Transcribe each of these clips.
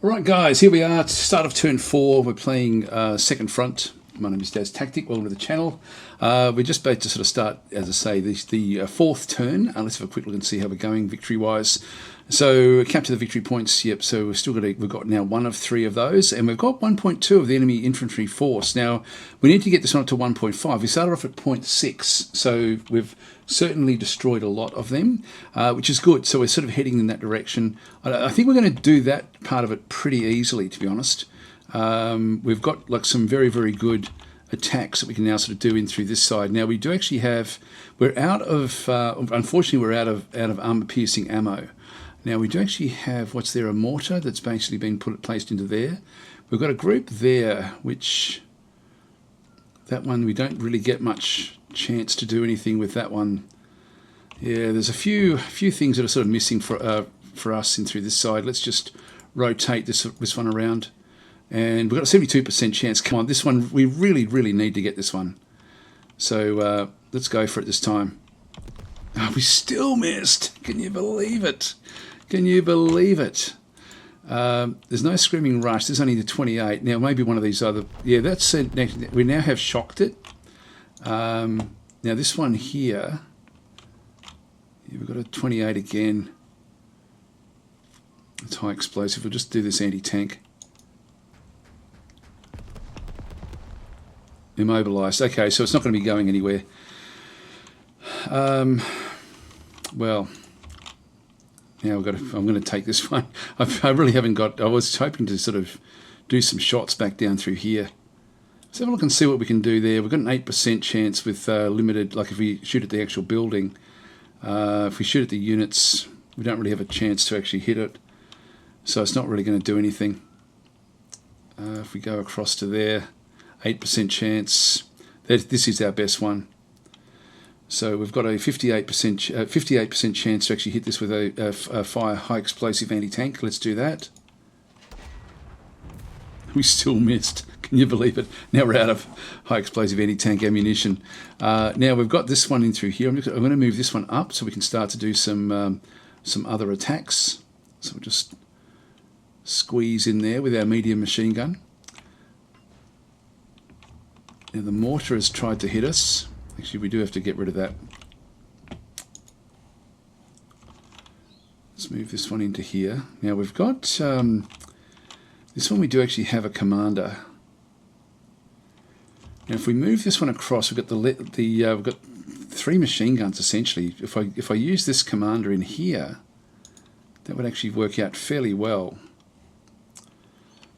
Alright guys, here we are, start of turn 4, we're playing Second Front. My name is DasTactic, welcome to the channel. We're just about to sort of start, as I say, the fourth turn. Let's have a quick look and see how we're going victory-wise. So, capture the victory points, yep, so we've got now 1 of 3 of those, and we've got 1.2 of the enemy infantry force. Now, we need to get this one up to 1.5. We started off at 0.6, so we've certainly destroyed a lot of them, which is good. So we're sort of heading in that direction. I think we're going to do that part of it pretty easily, to be honest. We've got like some very, very good attacks that we can now sort of do in through this side. Now we do actually have, we're out of, unfortunately we're out of armor-piercing ammo. Now we do actually have, what's there, a mortar that's basically been placed into there. We've got a group there, which, that one we don't really get much chance to do anything with that one. Yeah, there's a few things that are sort of missing for us in through this side. Let's just rotate this one around. And we've got a 72% chance. Come on, this one, we really, really need to get this one. So let's go for it this time. Oh, we still missed. Can you believe it? Can you believe it? There's no screaming rush. There's only the 28. Now, maybe one of these other... Yeah, that's it. We now have shocked it. Now, this one here... Yeah, we've got a 28 again. It's high explosive. We'll just do this anti-tank. Immobilized. Okay, so it's not going to be going anywhere. Well, now I'm going to take this one. I really haven't got... I was hoping to sort of do some shots back down through here. Let's have a look and see what we can do there. We've got an 8% chance with limited... Like if we shoot at the actual building. If we shoot at the units, we don't really have a chance to actually hit it. So it's not really going to do anything. If we go across to there... 8% chance. This is our best one. So we've got a 58% chance to actually hit this with a fire high explosive anti-tank. Let's do that. We still missed. Can you believe it? Now we're out of high explosive anti-tank ammunition. Now we've got this one in through here. I'm going to move this one up so we can start to do some other attacks. So we'll just squeeze in there with our medium machine gun. Now the mortar has tried to hit us. Actually, we do have to get rid of that. Let's move this one into here. Now we've got this one. We do actually have a commander. Now if we move this one across, we've got we've got 3 machine guns essentially. If I use this commander in here, that would actually work out fairly well.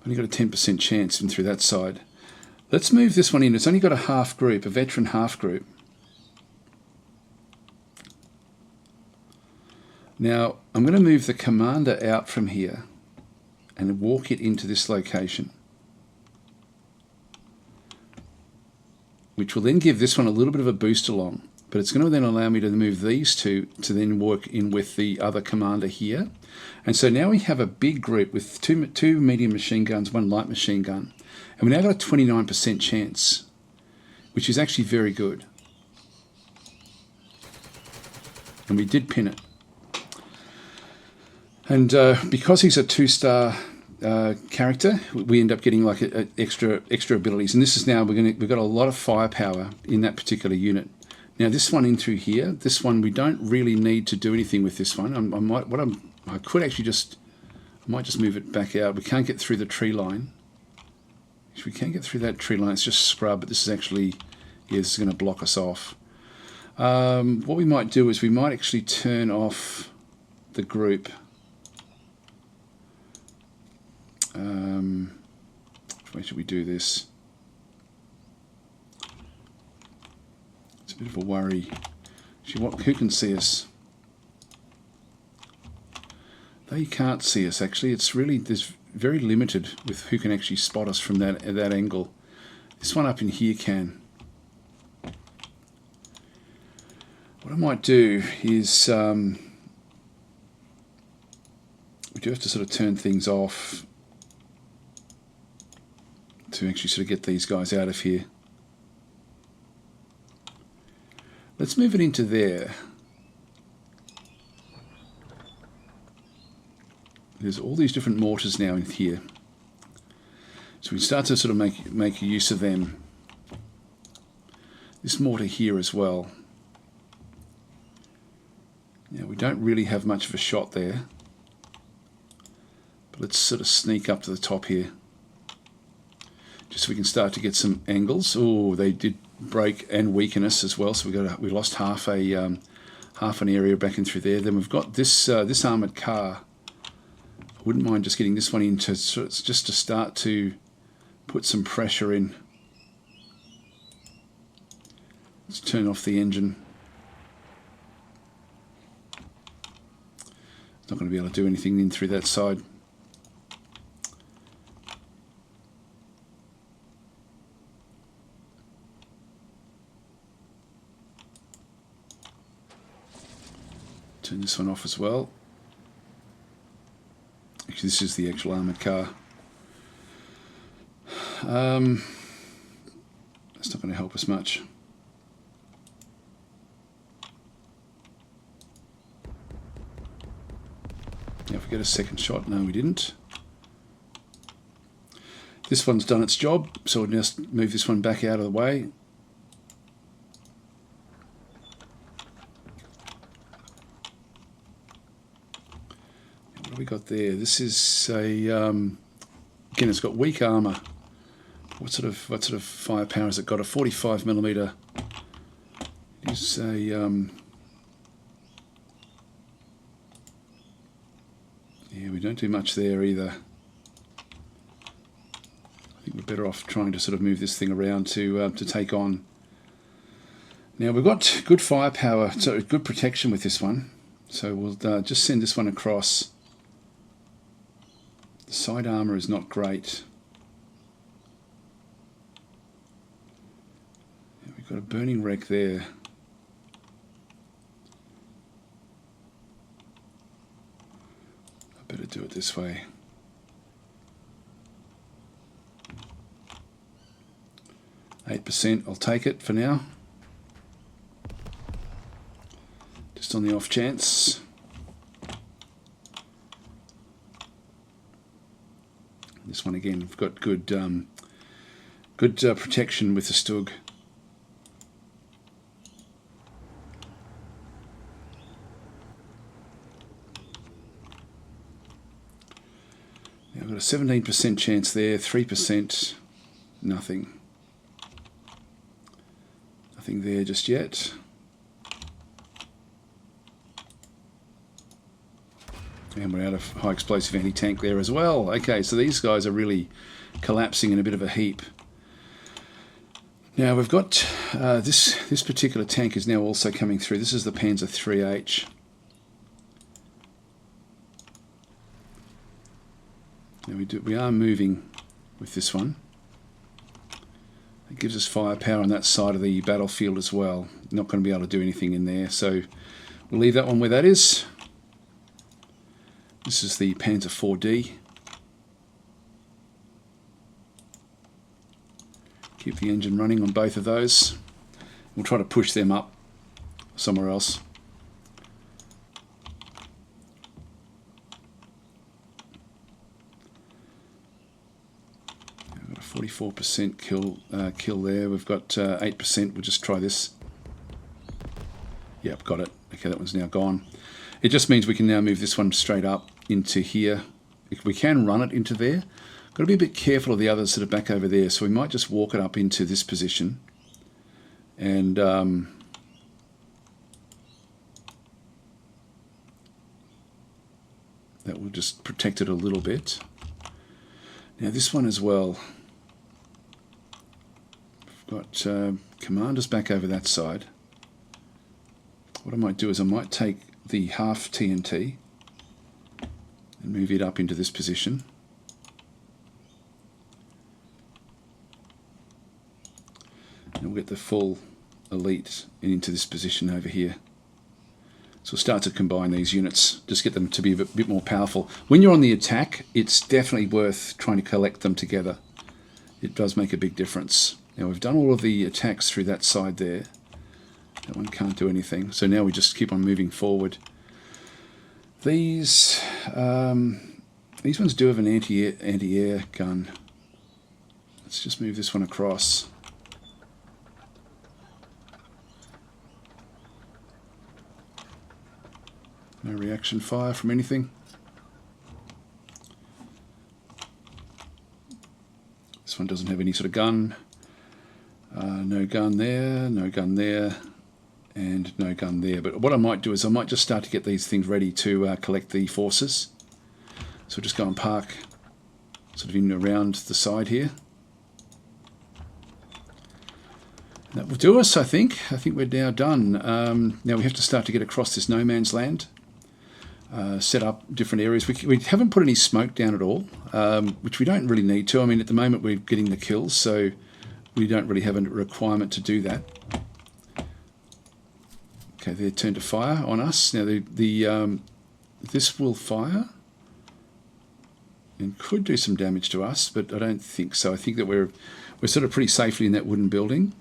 Only got a 10% chance in through that side. Let's move this one in. It's only got a half group, a veteran half group. Now, I'm going to move the commander out from here and walk it into this location, which will then give this one a little bit of a boost along. But it's going to then allow me to move these two to then work in with the other commander here. And so now we have a big group with two medium machine guns, 1 light machine gun. And we now got a 29% chance, which is actually very good. And we did pin it. And because he's a 2-star character, we end up getting like extra abilities. And this is now we've got a lot of firepower in that particular unit. Now this one in through here, this one we don't really need to do anything with this one. I might just move it back out. We can't get through the tree line. If we can get through that tree line, it's just scrub, but this is actually, yeah, this is going to block us off. What we might do is we might actually turn off the group. Where should we do this? It's a bit of a worry. Actually, who can see us? They can't see us, actually. It's really, there's very limited with who can actually spot us from that angle. This one up in here can. What I might do is we do have to sort of turn things off to actually sort of get these guys out of here. Let's move it into there. There's all these different mortars now in here. So we start to sort of make use of them. This mortar here as well. Now we don't really have much of a shot there. But let's sort of sneak up to the top here. Just so we can start to get some angles. Oh, they did break and weaken us as well. So we lost half an area back in through there. Then we've got this armoured car. I wouldn't mind just getting this one in just to start to put some pressure in. Let's turn off the engine. It's not going to be able to do anything in through that side. Turn this one off as well. Actually, this is the actual armoured car. That's not going to help us much. Now if we get a second shot, no we didn't. This one's done its job, so we'll just move this one back out of the way. What have we got there? This is a again, it's got weak armour. What sort of firepower has it got? A 45mm. It is a yeah, we don't do much there either. I think we're better off trying to sort of move this thing around to take on. Now we've got good firepower, so good protection with this one. So we'll just send this one across. The side armour is not great. Yeah, we've got a burning wreck there. I better do it this way. %, I'll take it for now. Just on the off chance. This one again, we've got good protection with the Stug. Now I've got a 17% chance there, 3%, nothing. Nothing there just yet. And we're out of high explosive anti-tank there as well. Okay, so these guys are really collapsing in a bit of a heap. Now we've got this particular tank is now also coming through. This is the Panzer IIIH. Now we are moving with this one. It gives us firepower on that side of the battlefield as well. Not going to be able to do anything in there, so we'll leave that one where that is. This is the Panzer IV-D. Keep the engine running on both of those. We'll try to push them up somewhere else. We've got a 44% kill there. We've got 8%. We'll just try this. Yep, got it. Okay, that one's now gone. It just means we can now move this one straight up into here. We can run it into there. Got to be a bit careful of the others that are back over there, so we might just walk it up into this position, and that will just protect it a little bit. Now this one as well, we've got commanders back over that side. What I might do is I might take the half TNT and move it up into this position. And we'll get the full elite into this position over here. So we'll start to combine these units, just get them to be a bit more powerful. When you're on the attack, it's definitely worth trying to collect them together. It does make a big difference. Now we've done all of the attacks through that side there. That one can't do anything. So now we just keep on moving forward. These, These ones do have an anti-air gun. Let's just move this one across. No reaction fire from anything. This one doesn't have any sort of gun. No gun there, no gun there, and no gun there. But what I might do is I might just start to get these things ready to collect the forces. So we'll just go and park sort of in around the side here. That will do us, I think. I think we're now done. Now we have to start to get across this no man's land. Set up different areas. We haven't put any smoke down at all, which we don't really need to. I mean, at the moment we're getting the kills, so we don't really have a requirement to do that. Okay, they're turned to fire on us. Now this will fire and could do some damage to us, but I don't think so. I think that we're sort of pretty safely in that wooden building.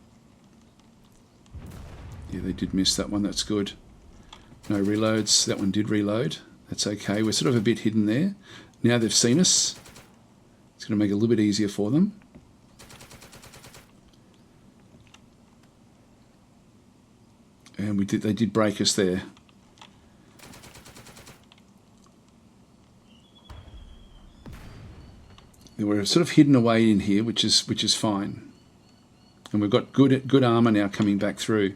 Yeah, they did miss that one. That's good. No reloads. That one did reload. That's okay. We're sort of a bit hidden there. Now they've seen us. It's going to make it a little bit easier for them. And they did break us there. We're sort of hidden away in here, which is fine. And we've got good armor now coming back through.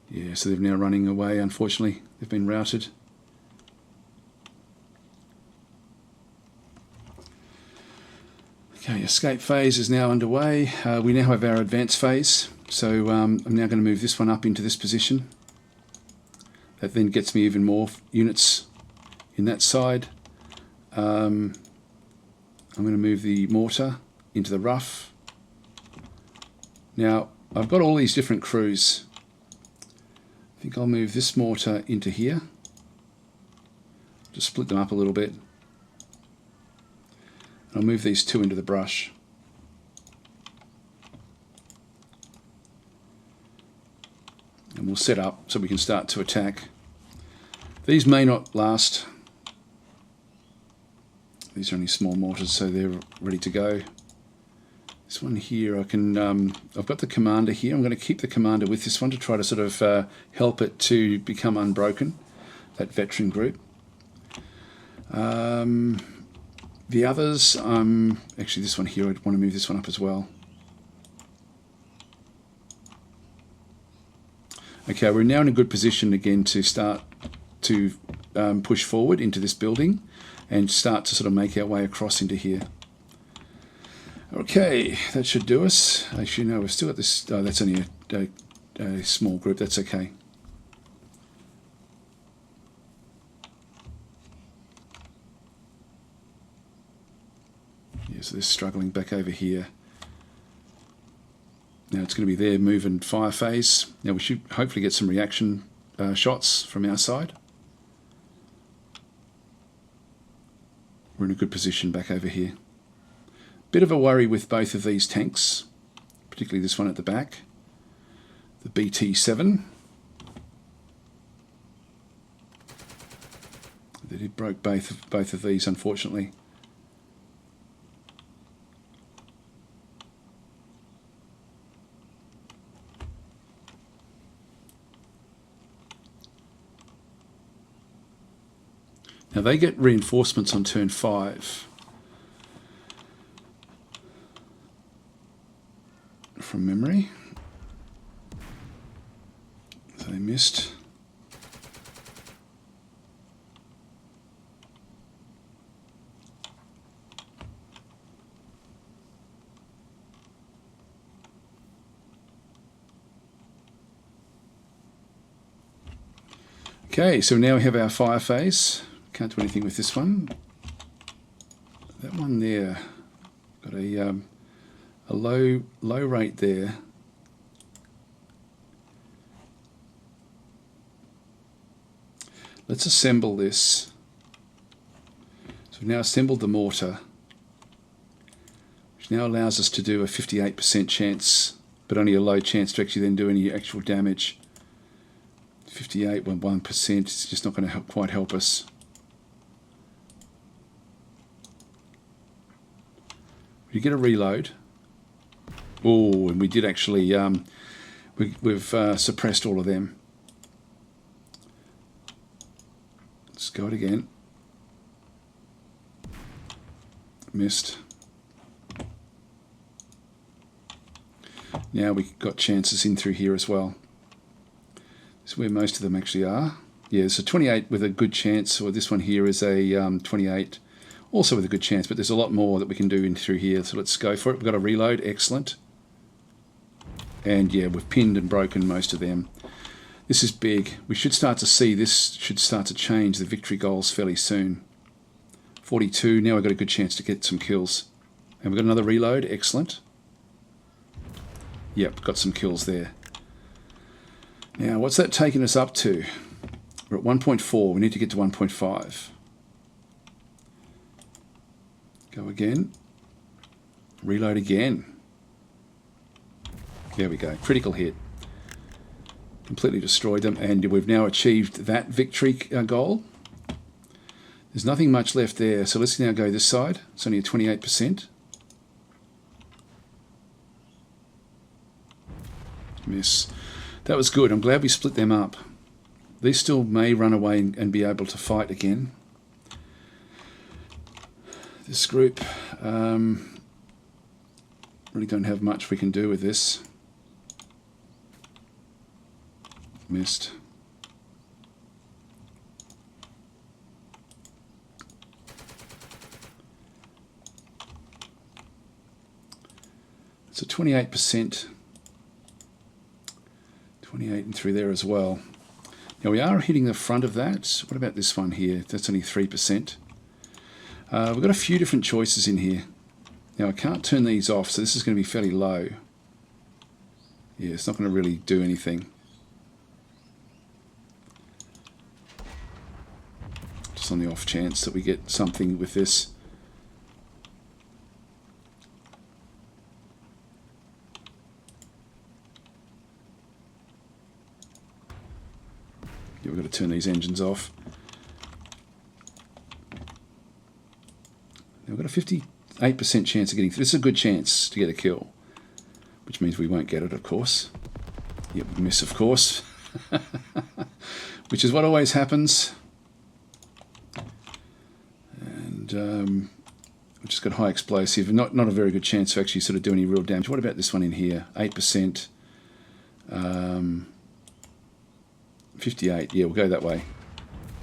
Yeah, so they're now running away, unfortunately. They've been routed. Okay, escape phase is now underway. We now have our advance phase. So I'm now going to move this one up into this position. That then gets me even more units in that side. I'm going to move the mortar into the rough. Now, I've got all these different crews. I think I'll move this mortar into here. Just split them up a little bit. I'll move these two into the brush. And we'll set up so we can start to attack. These may not last. These are only small mortars, so they're ready to go. This one here, I've got the commander here. I'm going to keep the commander with this one to try to sort of help it to become unbroken, that veteran group. The others, actually this one here, I'd want to move this one up as well. Okay, we're now in a good position again to start to push forward into this building and start to sort of make our way across into here. Okay, that should do us. Actually, no, we've still got this. Oh, that's only a small group. That's okay. Yeah, so they're struggling back over here. Now it's going to be their move and fire phase. Now we should hopefully get some reaction shots from our side. We're in a good position back over here. Bit of a worry with both of these tanks, particularly this one at the back, the BT7. They did broke both of these, unfortunately. Now they get reinforcements on turn 5. From memory. So they missed. Okay, so now we have our fire phase. Can't do anything with this one. That one there got a low rate there. Let's assemble this. So we've now assembled the mortar, which now allows us to do a 58% chance, but only a low chance to actually then do any actual damage. 58.1% is just not going to quite help us. We get a reload. Oh, and we did actually, we've suppressed all of them. Let's go it again. Missed. Now we got chances in through here as well. This is where most of them actually are. Yeah, so 28 with a good chance, or this one here is a 28, also with a good chance, but there's a lot more that we can do in through here, so let's go for it. We've got a reload, excellent. And yeah, we've pinned and broken most of them. This is big. We should start to see this should start to change the victory goals fairly soon. 42, now we've got a good chance to get some kills. And we've got another reload, excellent. Yep, got some kills there. Now, what's that taking us up to? We're at 1.4, we need to get to 1.5. Go again. Reload again. There we go, critical hit. Completely destroyed them, and we've now achieved that victory goal. There's nothing much left there, so let's now go this side. It's only a 28%. Miss. That was good. I'm glad we split them up. These still may run away and be able to fight again. This group really don't have much we can do with this. Missed. It's a 28%. 28 and through there as well. Now we are hitting the front of that. What about this one here? That's only 3%. We've got a few different choices in here. Now I can't turn these off, so this is going to be fairly low. Yeah, it's not going to really do anything. Just on the off chance that we get something with this. Yeah, we've got to turn these engines off. Now we've got a 58% chance of getting through. This is a good chance to get a kill, which means we won't get it, of course. Yep, we miss, of course. Which is what always happens. And we've just got high explosive. Not a very good chance to actually sort of do any real damage. What about this one in here? 8%. 58. Yeah, we'll go that way.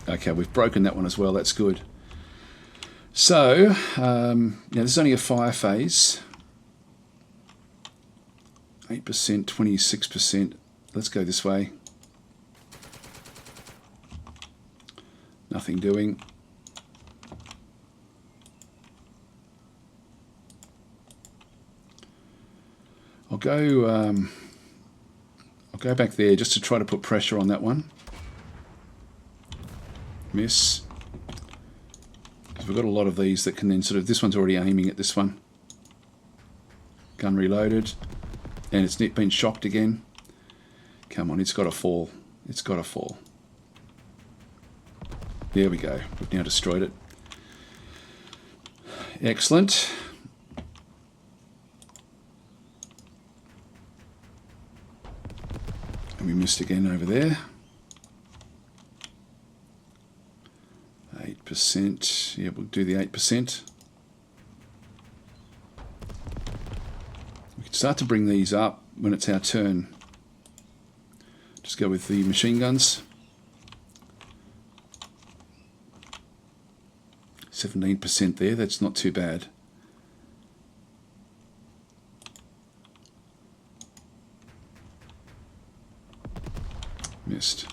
Okay, we've broken that one as well. That's good. So, now this is only a fire phase. 8%, 26%. Let's go this way. Nothing doing. I'll go back there just to try to put pressure on that one. Miss. Because we've got a lot of these that can then sort of... This one's already aiming at this one. Gun reloaded. And it's been shocked again. Come on, it's got to fall. It's got to fall. There we go. We've now destroyed it. Excellent. And we missed again over there. 8%. Yeah, we'll do the 8%. We can start to bring these up when it's our turn. Just go with the machine guns. 17% there, that's not too bad. Missed.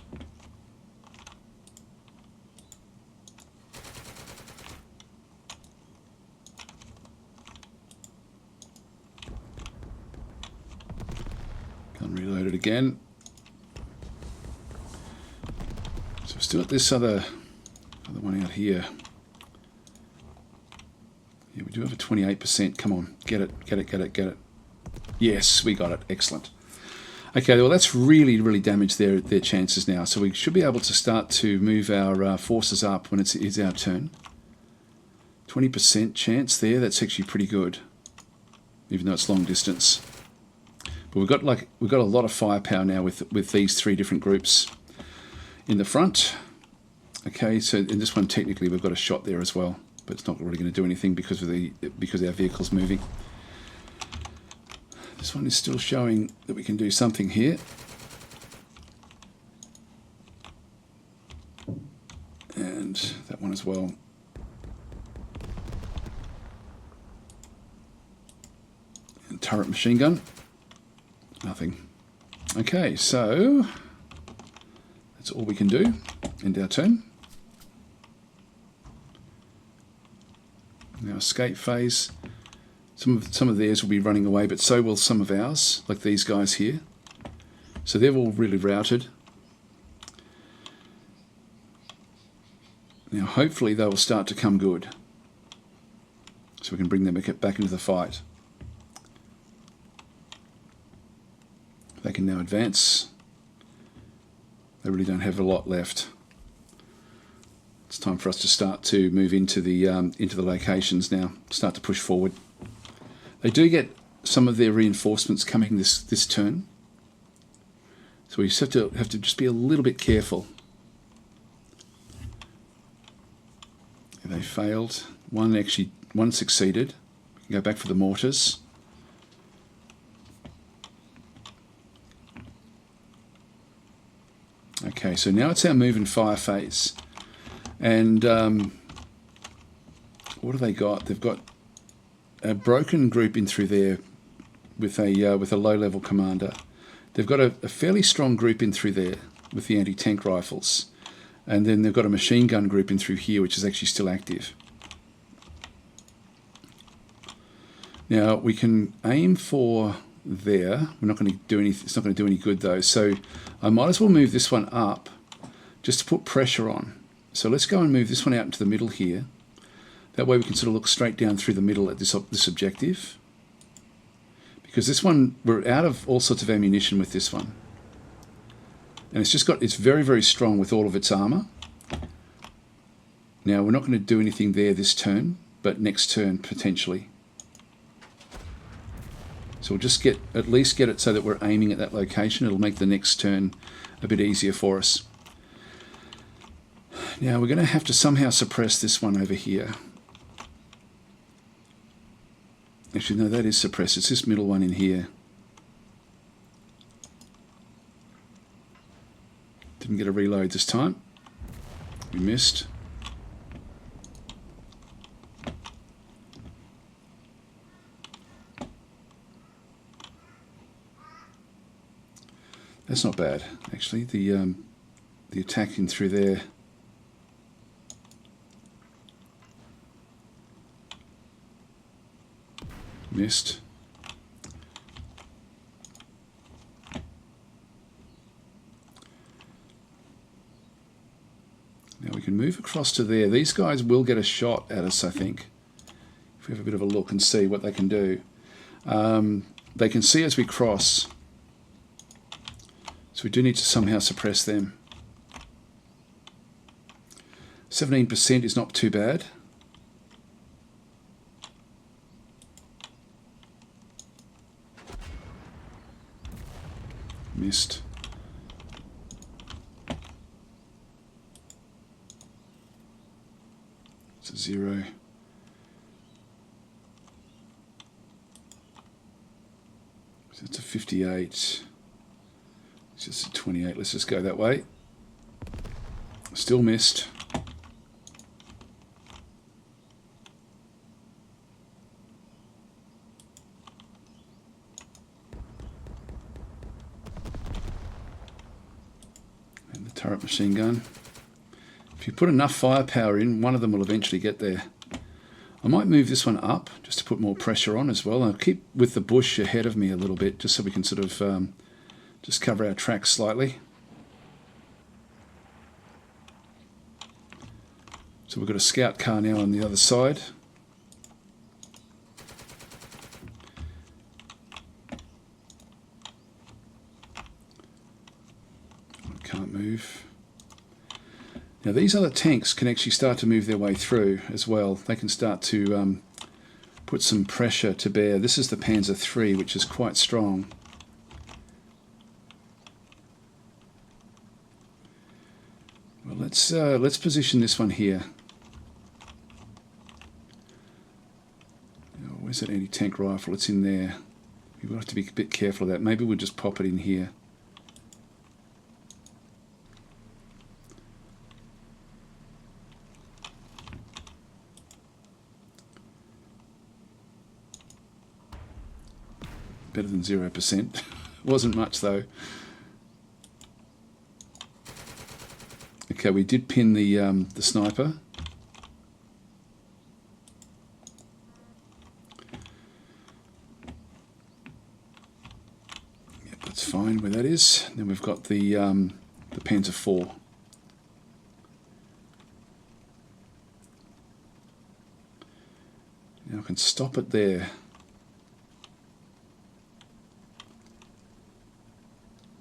Gun reloaded again. So we're still at this other one out here. Yeah, we do have a 28%. Come on, get it, get it, get it, get it. Yes, we got it. Excellent. Okay, well that's really damaged their chances now. So we should be able to start to move our forces up when it's our turn. 20% chance there. That's actually pretty good. even though it's long distance. But we've got a lot of firepower now with these three different groups in the front. Okay, so in this one technically we've got a shot there as well, but it's not really going to do anything because our vehicle's moving. This one is still showing that we can do something here. And that one as well. And turret machine gun. Nothing. Okay, so that's all we can do. End our turn. Now escape phase. Some of theirs will be running away, but so will some of ours, like these guys here. So they're all really routed. Now hopefully they will start to come good, so we can bring them back into the fight. They can now advance. They really don't have a lot left. It's time for us to start to move into the locations now. Start to push forward. They do get some of their reinforcements coming this turn, so we just have to just be a little bit careful. They failed. One succeeded. We can go back for the mortars. Okay, so now it's our move and fire phase. And what have they got? They've got a broken group in through there with a low-level commander. They've got a fairly strong group in through there with the anti-tank rifles. And then they've got a machine gun group in through here, which is actually still active. Now we can aim for there. We're not going to do anything. It's not going to do any good though. So I might as well move this one up, just to put pressure on. So let's go and move this one out into the middle here. That way we can sort of look straight down through the middle at this objective. Because this one, we're out of all sorts of ammunition with this one. And it's very, very strong with all of its armor. Now we're not going to do anything there this turn, but next turn potentially. So we'll just at least get it so that we're aiming at that location. It'll make the next turn a bit easier for us. Now we're going to have to somehow suppress this one over here. Actually, no, that is suppressed. It's this middle one in here. Didn't get a reload this time. We missed. That's not bad, actually. The attack in through there. Missed. Now we can move across to there. These guys will get a shot at us, I think. If we have a bit of a look and see what they can do. They can see as we cross. So we do need to somehow suppress them. 17% is not too bad. Missed. It's a 0. So it's a 58. It's just a 28. Let's just go that way. Still missed. And the turret machine gun. If you put enough firepower in, one of them will eventually get there. I might move this one up just to put more pressure on as well. I'll keep with the bush ahead of me a little bit just so we can sort of just cover our tracks slightly. So we've got a scout car now on the other side. I can't move. Now these other tanks can actually start to move their way through as well. They can start to put some pressure to bear. This is the Panzer III, which is quite strong. Well, let's position this one here. Oh, where's that anti-tank rifle? It's in there. We'll have to be a bit careful of that. Maybe we'll just pop it in here. Better than 0%. Wasn't much though. Okay, we did pin the sniper. Yep, that's fine where that is. Then we've got the Panzer IV. Now I can stop it there.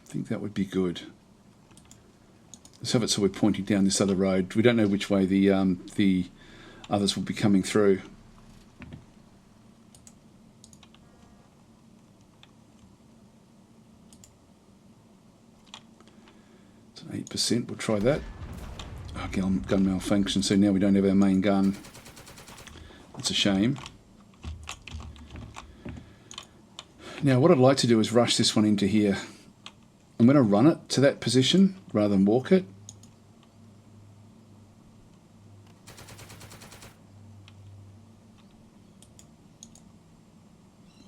I think that would be good. Let's have it so we're pointing down this other road. We don't know which way the others will be coming through. It's an 8%. We'll try that. Oh, gun malfunction. So now we don't have our main gun. That's a shame. Now what I'd like to do is rush this one into here. I'm going to run it to that position rather than walk it.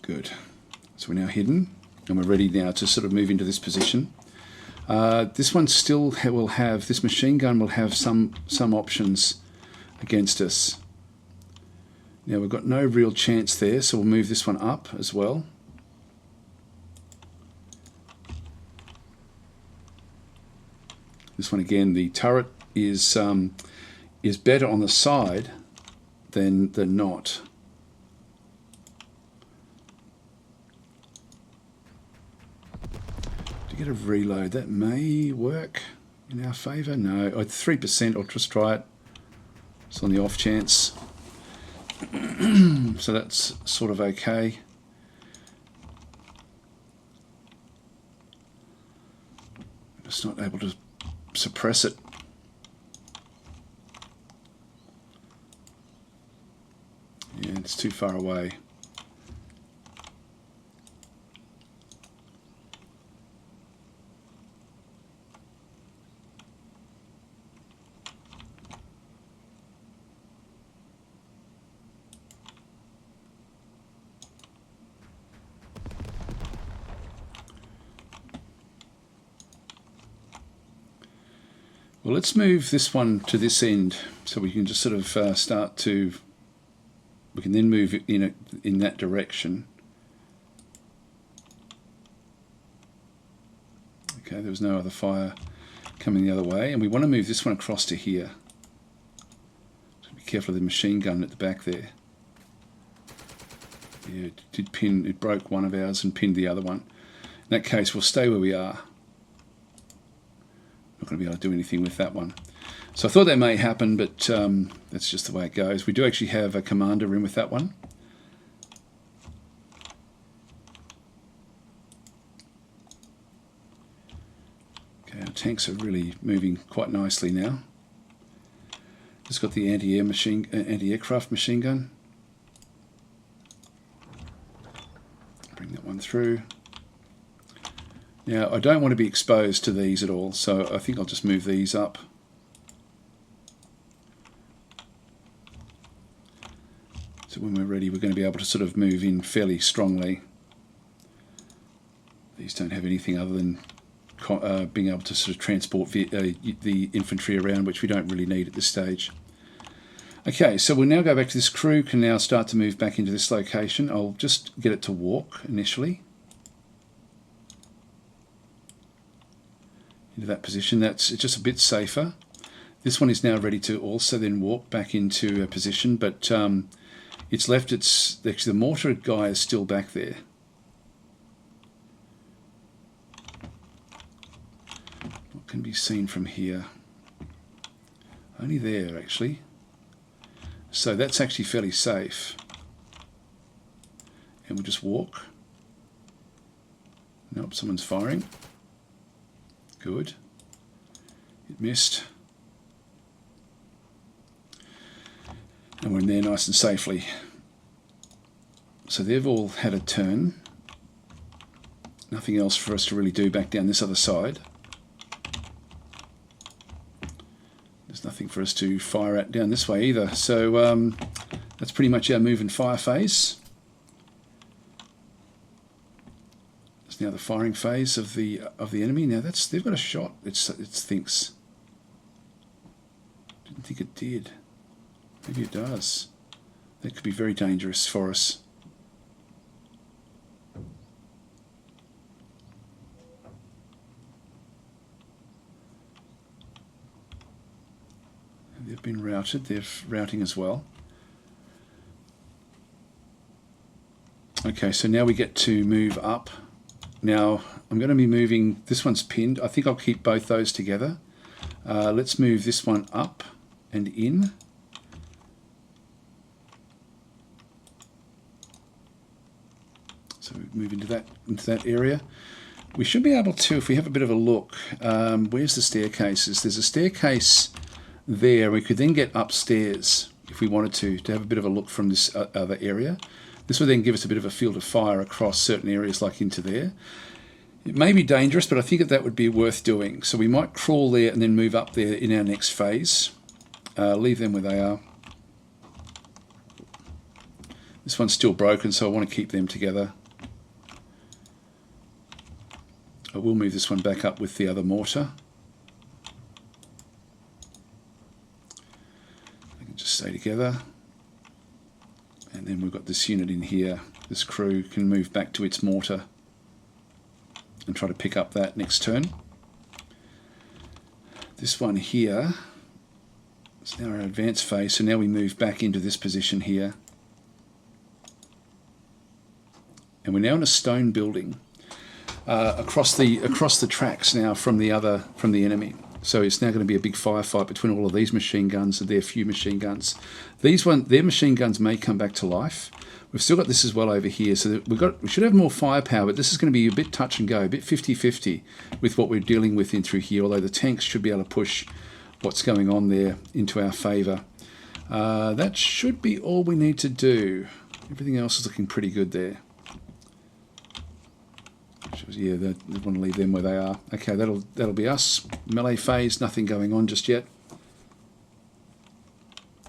Good. So we're now hidden and we're ready now to sort of move into this position. This one still will have, this machine gun will have some options against us. Now we've got no real chance there, so we'll move this one up as well. This one again, the turret is better on the side than not. To get a reload, that may work in our favour. No, 3%. I'll just try it. It's on the off chance. So that's sort of okay. Just not able to suppress it. Yeah, it's too far away. Well, let's move this one to this end so we can just sort of start to, we can then move in that direction. Okay, there was no other fire coming the other way, and we want to move this one across to here. So be careful of the machine gun at the back there. Yeah, it did pin, it broke one of ours and pinned the other one. In that case, we'll stay where we are. Not going to be able to do anything with that one. So I thought that may happen, but that's just the way it goes. We do actually have a commander room with that one. Okay, our tanks are really moving quite nicely now. Just got the anti-aircraft machine gun. Bring that one through. Now, I don't want to be exposed to these at all, so I think I'll just move these up. So when we're ready, we're going to be able to sort of move in fairly strongly. These don't have anything other than being able to sort of transport the infantry around, which we don't really need at this stage. Okay, so we'll now go back to this crew, can now start to move back into this location. I'll just get it to walk initially. Into that position. It's just a bit safer. This one is now ready to also then walk back into a position, but it's left its, actually the mortar guy is still back there. What can be seen from here? Only there actually. So that's actually fairly safe. and we'll just walk. Nope, someone's firing. Good. It missed. And we're in there nice and safely. So they've all had a turn. Nothing else for us to really do back down this other side. There's nothing for us to fire at down this way either. So that's pretty much our move and fire phase. It's now the firing phase of the enemy. Now they've got a shot. It thinks. Didn't think it did. Maybe it does. That could be very dangerous for us. They've been routed. They're routing as well. Okay, so now we get to move up. Now I'm going to be moving. This one's pinned. I think I'll keep both those together. Let's move this one up and in. So we move into that area. We should be able to, if we have a bit of a look. Where's the staircases? There's a staircase there. We could then get upstairs if we wanted to have a bit of a look from this other area. This would then give us a bit of a field of fire across certain areas like into there. It may be dangerous, but I think that would be worth doing. So we might crawl there and then move up there in our next phase. Leave them where they are. This one's still broken, so I want to keep them together. I will move this one back up with the other mortar. They can just stay together. And then we've got this unit in here. This crew can move back to its mortar and try to pick up that next turn. This one here, it's now our advanced phase, so now we move back into this position here. And we're now in a stone building across the tracks now from the enemy. So it's now going to be a big firefight between all of these machine guns and their few machine guns. Their machine guns may come back to life. We've still got this as well over here, so we should have more firepower, but this is going to be a bit touch and go, a bit 50-50 with what we're dealing with in through here, although the tanks should be able to push what's going on there into our favour. That should be all we need to do. Everything else is looking pretty good there. Yeah, they want to leave them where they are. Okay, that'll be us. Melee phase, nothing going on just yet.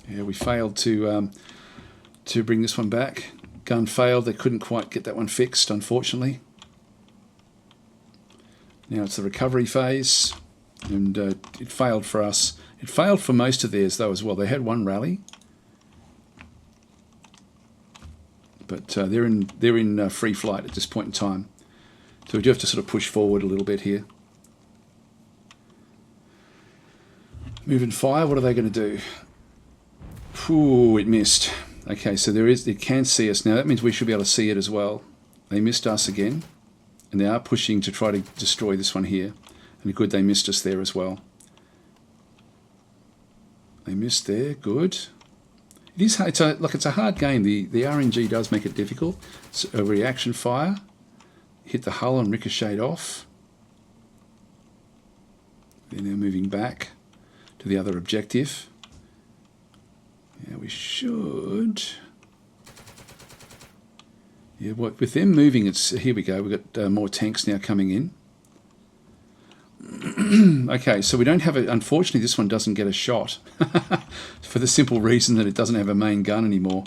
Yeah, we failed to bring this one back. Gun failed. They couldn't quite get that one fixed, unfortunately. Now it's the recovery phase, and it failed for us. It failed for most of theirs though as well. They had one rally, but they're in free flight at this point in time. So we do have to sort of push forward a little bit here. Move and fire, what are they going to do? Ooh, it missed. Okay, so it can see us now. That means we should be able to see it as well. They missed us again, and they are pushing to try to destroy this one here. And good, they missed us there as well. They missed there, good. It is hard. It's a hard game. The RNG does make it difficult. It's a reaction fire. Hit the hull and ricocheted off. They're now moving back to the other objective. Yeah, we should. Yeah, with them moving, here we go. We've got more tanks now coming in. Okay, so we don't have a. Unfortunately, this one doesn't get a shot for the simple reason that it doesn't have a main gun anymore.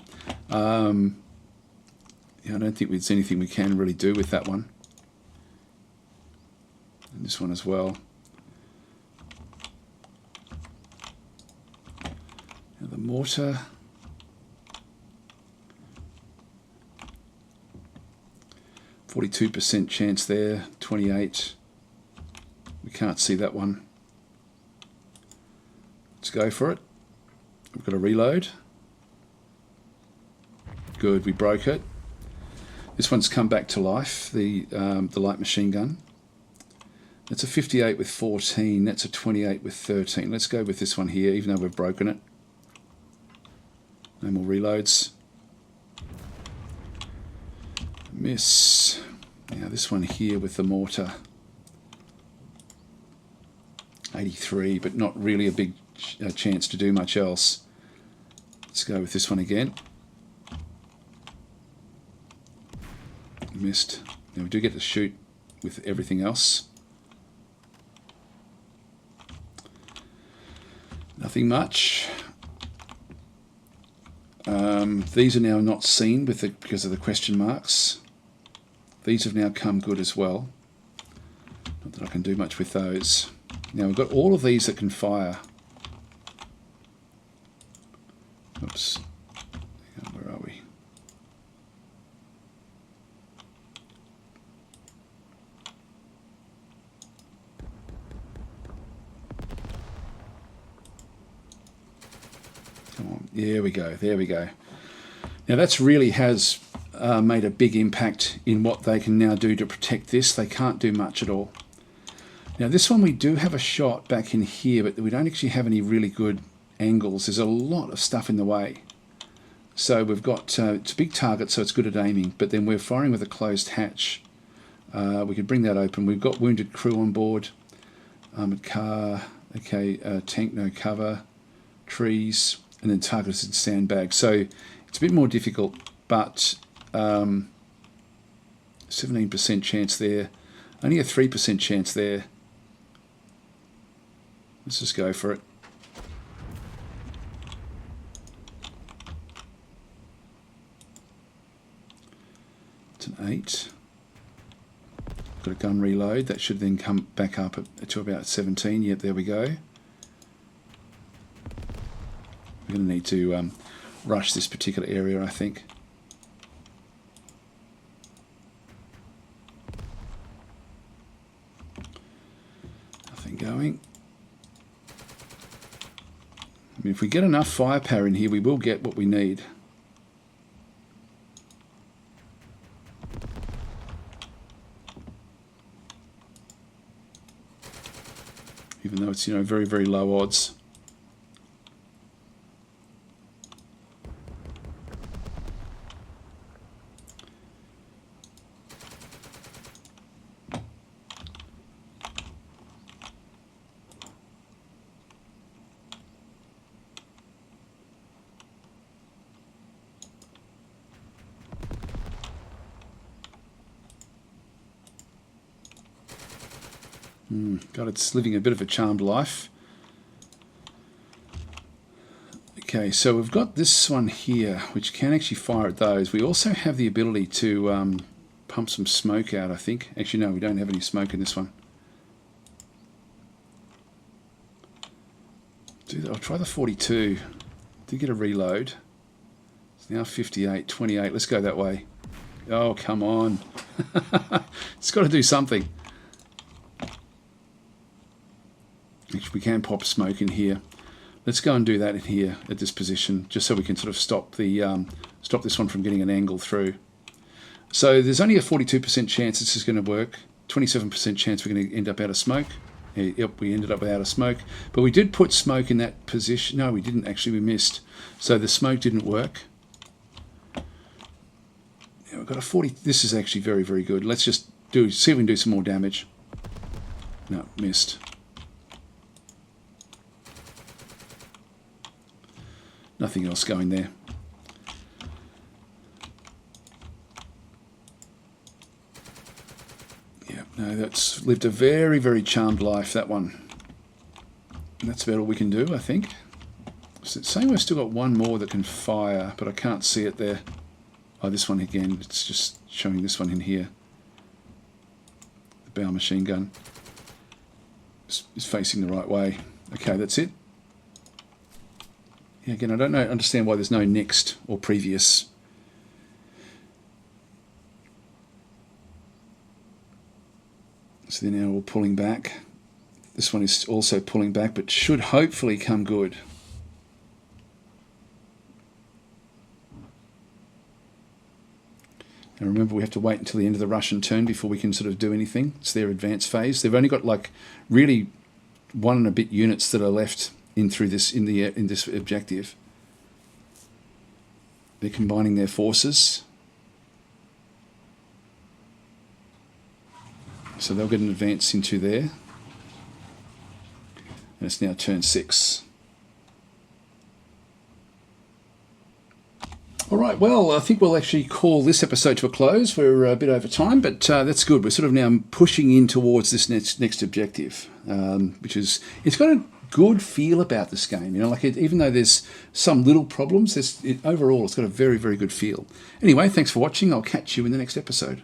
Yeah, I don't think there's anything we can really do with that one. And this one as well. Now the mortar. %42 chance there, 28. We can't see that one. Let's go for it. We've got to reload. Good, we broke it. This one's come back to life, the light machine gun. That's a 58 with 14, that's a 28 with 13. Let's go with this one here, even though we've broken it. No more reloads. Miss. Now this one here with the mortar. 83, but not really a big chance to do much else. Let's go with this one again. Missed. Now we do get to shoot with everything else. Nothing much. These are now not seen because of the question marks. These have now come good as well. Not that I can do much with those. Now we've got all of these that can fire. Oops. Where are we? Come on. There we go. There we go. Now that's really has made a big impact in what they can now do to protect this. They can't do much at all. Now this one we do have a shot back in here, but we don't actually have any really good angles. There's a lot of stuff in the way. So we've got, it's a big target, so it's good at aiming, but then we're firing with a closed hatch. We could bring that open. We've got wounded crew on board. Armoured car, okay, tank no cover, trees, and then targeted sandbags. So it's a bit more difficult, but 17% chance there. Only a 3% chance there. Let's just go for it. It's an 8. Got a gun reload. That should then come back up to about 17. Yep, there we go. We're going to need to rush this particular area, I think. Nothing going. I mean, if we get enough firepower in here, we will get what we need. Even though it's, you know, very, very low odds. God, it's living a bit of a charmed life. Okay, so we've got this one here, which can actually fire at those. We also have the ability to pump some smoke out, I think. Actually, no, we don't have any smoke in this one. I'll try the 42. Did get a reload. It's now 58, 28. Let's go that way. Oh, come on. It's got to do something. We can pop smoke in here. Let's go and do that in here at this position, just so we can sort of stop the stop this one from getting an angle through. So there's only a 42% chance this is going to work. 27% chance we're going to end up out of smoke. Yep, we ended up without a smoke, but we did put smoke in that position. No, we didn't actually. We missed. So the smoke didn't work. Yeah, we've got a 40. This is actually very, very good. Let's just see if we can do some more damage. No, missed. Nothing else going there. Yeah, no, that's lived a very, very charmed life, that one. And that's about all we can do, I think. So it's saying we've still got one more that can fire, but I can't see it there. Oh, this one again. It's just showing this one in here. The bow machine gun is facing the right way. Okay, that's it. Yeah, again, I don't understand why there's no next or previous. So they're now all pulling back. This one is also pulling back, but should hopefully come good. Now remember, we have to wait until the end of the Russian turn before we can sort of do anything. It's their advanced phase. They've only got like really 1 and a bit units that are left in this objective. They're combining their forces. So they'll get an advance into there. And it's now turn 6. All right, well, I think we'll actually call this episode to a close. We're a bit over time, but that's good. We're sort of now pushing in towards this next objective, which is, it's got a good feel about this game. You know, like even though there's some little problems, overall it's got a very, very good feel. Anyway, thanks for watching. I'll catch you in the next episode.